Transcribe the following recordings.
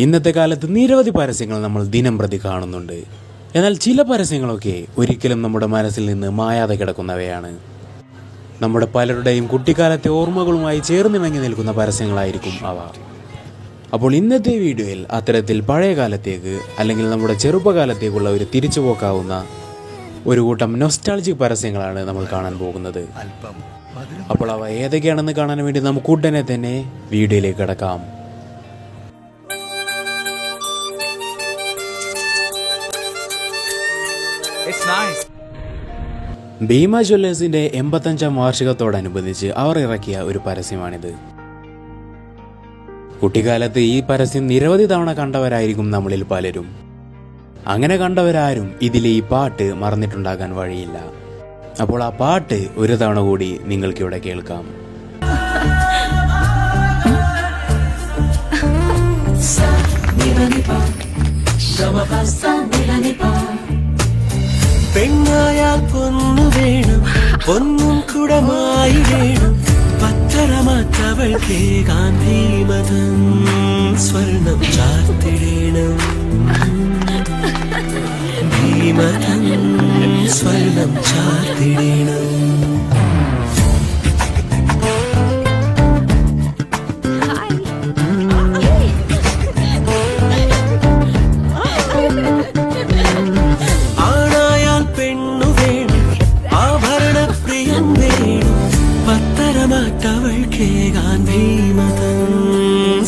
ഇന്നത്തെ കാലത്ത് നിരവധി പരസ്യങ്ങൾ നമ്മൾ ദിനം പ്രതി കാണുന്നുണ്ട്. എന്നാൽ ചില പരസ്യങ്ങളൊക്കെ ഒരിക്കലും നമ്മുടെ മനസ്സിൽ നിന്ന് മായാതെ കിടക്കുന്നവയാണ്. നമ്മുടെ പലരുടെയും കുട്ടിക്കാലത്തെ ഓർമ്മകളുമായി ചേർന്നിണങ്ങി നിൽക്കുന്ന പരസ്യങ്ങളായിരിക്കും അവ. അപ്പോൾ ഇന്നത്തെ വീഡിയോയിൽ അത്തരത്തിൽ പഴയ കാലത്തേക്ക് അല്ലെങ്കിൽ നമ്മുടെ ചെറുപ്പകാലത്തേക്കുള്ള ഒരു തിരിച്ചുപോക്കാവുന്ന ഒരു കൂട്ടം നൊസ്റ്റാൾജിക് പരസ്യങ്ങളാണ് നമ്മൾ കാണാൻ പോകുന്നത്. അപ്പോൾ അവ ഏതൊക്കെയാണെന്ന് കാണാൻ വേണ്ടി നമുക്ക് ഉടനെ തന്നെ വീഡിയോയിലേക്ക് കിടക്കാം. ഭീമ ജ്വല്ലേഴ്സിന്റെ 85ാം വാർഷികത്തോടനുബന്ധിച്ച് അവർ ഇറക്കിയ ഒരു പരസ്യമാണിത്. കുട്ടിക്കാലത്ത് ഈ പരസ്യം നിരവധി തവണ കണ്ടവരായിരിക്കും നമ്മളിൽ പലരും. അങ്ങനെ കണ്ടവരാരും ഇതിലെ ഈ പാട്ട് മറന്നിട്ടുണ്ടാകാൻ വഴിയില്ല. അപ്പോൾ ആ പാട്ട് ഒരു തവണ കൂടി നിങ്ങൾക്കിവിടെ കേൾക്കാം. പെണ്ണായാൽ പൊന്നു വേണം, പൊന്നും കുടമായി വേണം, പത്തരമാറ്റവൾക്ക് ഗാന്ധിമതം സ്വർണം ചാർത്തിടേണം, ഭീമതം സ്വർണം ചാർത്തിടേണം.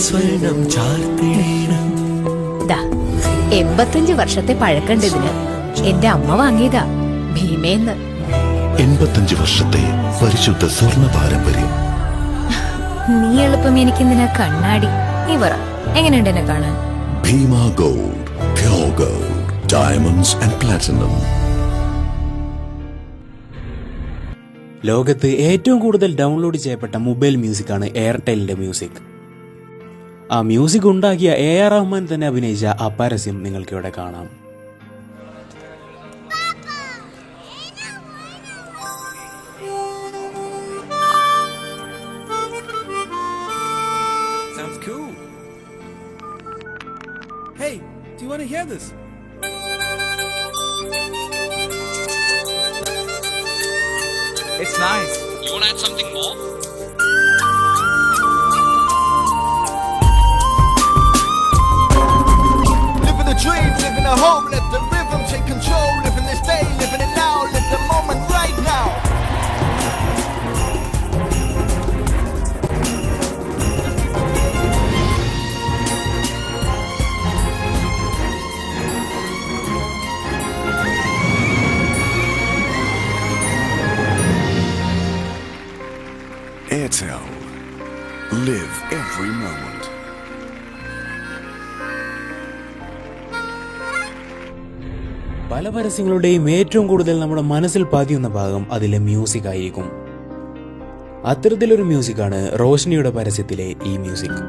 സ്വർണം ചാർത്തിടേണം. 85 വർഷത്തെ പഴക്കണ്ടതിന് എന്റെ അമ്മ വാങ്ങിയതാ ഭീമേന്ന്. 85 വർഷത്തെ പരിശുദ്ധ സ്വർണ്ണ പാരമ്പര്യം. നീ എളുപ്പം എനിക്കെന്തിനാ കണ്ണാടി? നീ പറ, എങ്ങനെയുണ്ട് എന്നെ കാണാൻ? Bhima gold, pure gold, diamonds and platinum. ലോകത്ത് ഏറ്റവും കൂടുതൽ ഡൗൺലോഡ് ചെയ്യപ്പെട്ട മൊബൈൽ മ്യൂസിക്കാണ് എയർടെലിന്റെ മ്യൂസിക്. ആ മ്യൂസിക് ഉണ്ടാക്കിയ AR റഹ്മാൻ തന്നെ അഭിനയിച്ച ആ പരസ്യം നിങ്ങൾക്കിവിടെ കാണാം. Sounds cool. Hey, do you want to hear this? It's nice. You want to add something more? Living the dream, living a home, let the rhythm take control. Living this day, living it now, live the moment right now. Airtel. Live every moment. പല പരസ്യങ്ങളുടെയും ഏറ്റവും കൂടുതൽ നമ്മുടെ മനസ്സിൽ പതിയുന്ന ഭാഗം അതിലെ music ആയിരിക്കും. അത്തരത്തിലൊരു മ്യൂസിക്കാണ് റോഷ്നിയുടെ പരസ്യത്തിലെ ഈ music.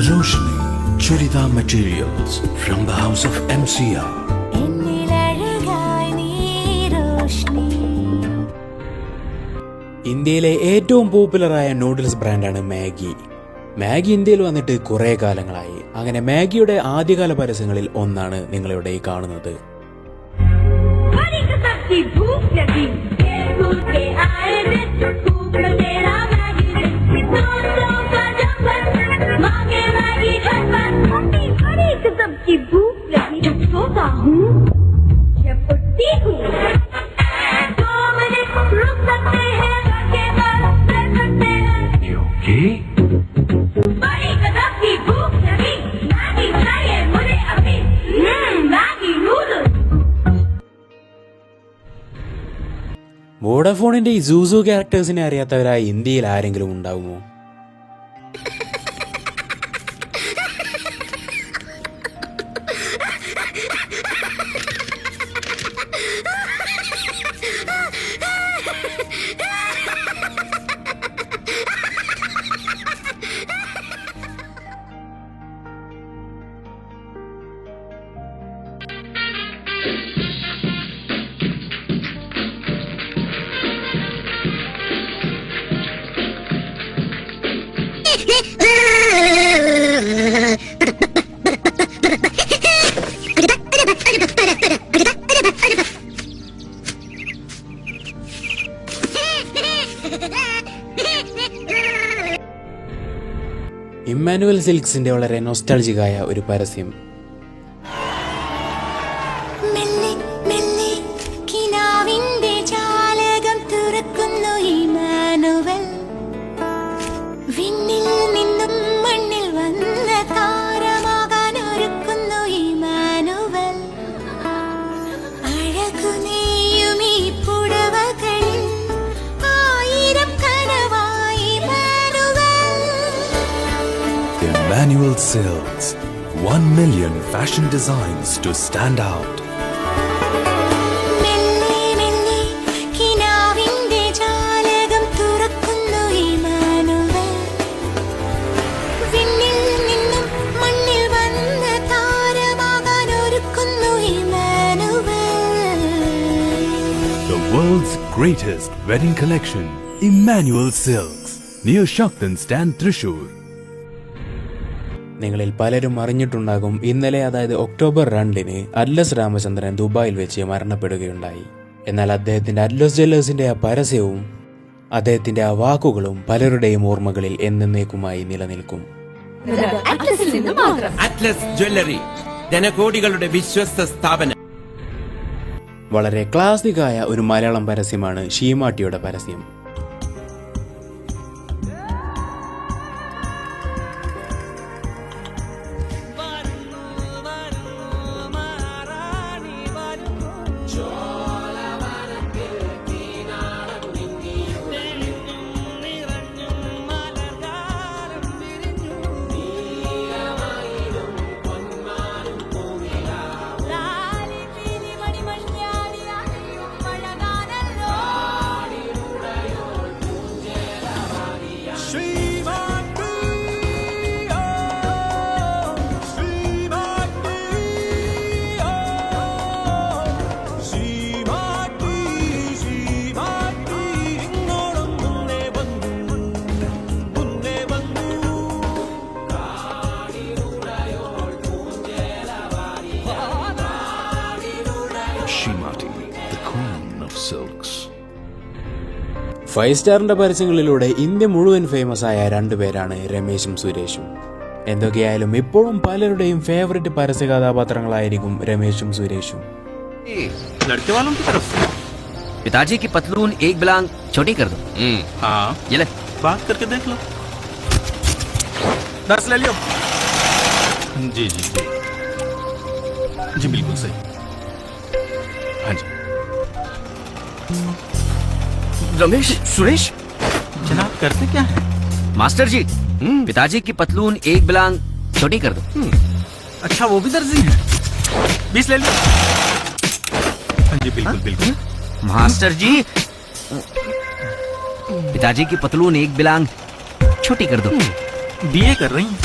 Roshni Churidar materials from the house of MCR. ഇന്ത്യയിലെ ഏറ്റവും പോപ്പുലറായ നൂഡിൽസ് ബ്രാൻഡാണ് മാഗി. മാഗി ഇന്ത്യയിൽ വന്നിട്ട് കുറെ കാലങ്ങളായി. അങ്ങനെ മാഗിയുടെ ആദ്യകാല പരസ്യങ്ങളിൽ ഒന്നാണ് നിങ്ങളിവിടെ കാണുന്നത്. വോഡാഫോണിന്റെ ഈ സൂസു ക്യാരക്ടേഴ്സിനെ അറിയാത്തവരായി ഇന്ത്യയിൽ ആരെങ്കിലും ഉണ്ടാകുമോ? ഇമ്മാനുവൽ സിൽക്സിന്റെ വളരെ നൊസ്റ്റാൾജിക്കായ ഒരു പരസ്യം. മെല്ലെ മെല്ലെ കിനാവിന്റെ ജാലകം തുറക്കുന്നു ഇമ്മാനുവൽ. വിണ്ണിൽ നിന്നും മണ്ണിൽ വന്ന താരമാകാൻ ഒരുക്കുന്നു ഇമ്മാനുവൽ. അഴകു നെയ്യും ഈ പുടവകളിൽ ആയിരം കനവായി Emmanuel. Emmanuel Silks. 1 million fashion designs to stand out. മെല്ലെ മെല്ലെ കിനാവിന്റെ ജാലകം തുറക്കുന്നു ഇമ്മാനുവൽ. വിണ്ണിൽ നിന്നും മണ്ണിൽ വന്ന താരമാകാൻ ഒരുക്കുന്നു Emmanuel. The world's greatest wedding collection, Emmanuel Silks, near Shaktan Stand, Thrissur. നിങ്ങളിൽ പലരും അറിഞ്ഞിട്ടുണ്ടാകും, ഇന്നലെ അതായത് ഒക്ടോബർ 2 അറ്റ്ലസ് രാമചന്ദ്രൻ ദുബായിൽ വെച്ച് മരണപ്പെടുകയുണ്ടായി. എന്നാൽ അദ്ദേഹത്തിന്റെ അറ്റ്ലസ് ജ്വല്ലേഴ്സിന്റെ ആ പരസ്യവും അദ്ദേഹത്തിന്റെ ആ വാക്കുകളും പലരുടെയും ഓർമ്മകളിൽ എന്നേക്കുമായി നിലനിൽക്കും. അറ്റ്ലസ് ജ്വല്ലറി, ജനകോടികളുടെ വിശ്വസ്ത സ്ഥാപനം. വളരെ ക്ലാസിക്കായ ഒരു മലയാളം പരസ്യമാണ് ഷീമാട്ടിയുടെ പരസ്യം. Shimati, the queen of silks. 5 സ്റ്റാറിന്റെ പരസ്യങ്ങളിലൂടെ India മുഴുവൻ ഫേമസ് ആയ 2 പേരാണ് രമേശും സുരേഷും. എന്തൊക്കെയായാലും ഇപ്പോഴും പലരുടെയും ഫേവറേറ്റ് പരസ്യ കഥാപാത്രങ്ങളായിരിക്കും രമേശും സുരേഷും. लड़के वालों की तरफ से पिताजी की पतलून एक बिलांग छोटी कर दो. हाँ, ये ले. बात करके देख लो. 10 ले लियो. जी जी जी जी बिल्कुल सही. हाँ जी. रमेश, सुरेश, जनाब करते क्या है? मास्टर जी, पिताजी की पतलून एक बिलांग छोटी कर दो. अच्छा, वो भी दर्जी है. 20 ले लियो. हाँ जी बिल्कुल बिल्कुल. मास्टर जी, पिताजी की पतलून एक बिलांग छोटी कर दो. बीए कर रही हैं.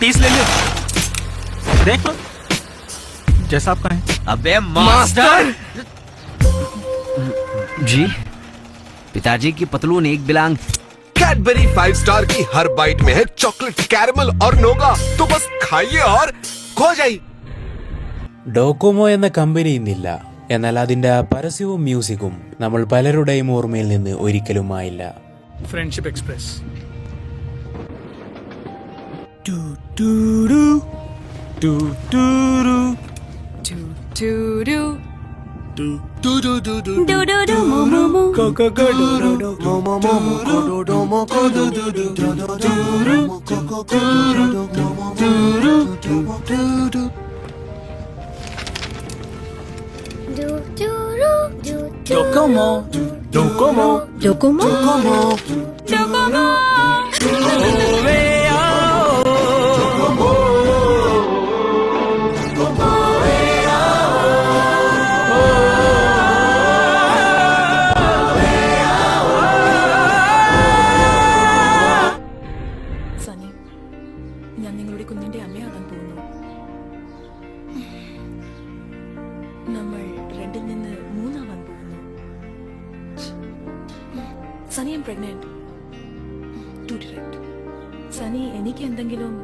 30 ले लियो. देख लो जैसा आप कहें. अबे मास्टर जी, पिताजी की पतलून एक बिलांग. कैडबरी 5 स्टार की हर बाइट में है चॉकलेट, कैरमल और नोगा. तो बस खाइए और खो जाइए. ഡോകോമോ എന്ന കമ്പനി ഇന്നില്ല. എന്നാൽ അതിന്റെ ആ പരസ്യവും മ്യൂസിക്കും നമ്മൾ പലരുടെയും ഓർമ്മയിൽ നിന്ന് ഒരിക്കലും ആയില്ല. Friendship Express. സനി, ഞാൻ നിങ്ങളുടെ കുഞ്ഞിന്റെ അമ്മയാകാൻ പോകുന്നു. നമ്മൾ 2 നിന്ന് 3 ആവാൻ പോകുന്നു. Sunny, I'm pregnant. Too direct. Sunny, എനിക്ക് എന്തെങ്കിലും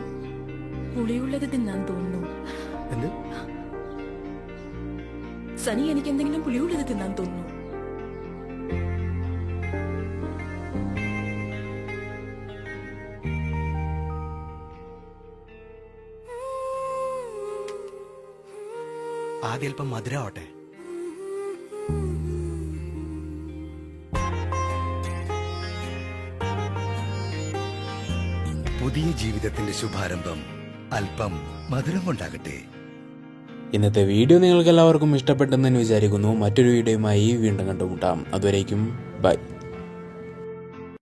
പുളിയുള്ളത് തിന്നാൻ തോന്നുന്നു. സനി, എനിക്ക് എന്തെങ്കിലും പുളിയുള്ളത് തിന്നാൻ തോന്നുന്നു. ആദ്യം അല്പം മധുരമാവട്ടെ. പുതിയ ജീവിതത്തിന്റെ ശുഭാരംഭം അല്പം മധുരം കൊണ്ടാകട്ടെ. ഇന്നത്തെ വീഡിയോ നിങ്ങൾക്ക് എല്ലാവർക്കും ഇഷ്ടപ്പെട്ടെന്ന് വിചാരിക്കുന്നു. മറ്റൊരു വീഡിയോയുമായി വീണ്ടും കണ്ടുമുട്ടാം. അതുവരേക്കും ബൈ.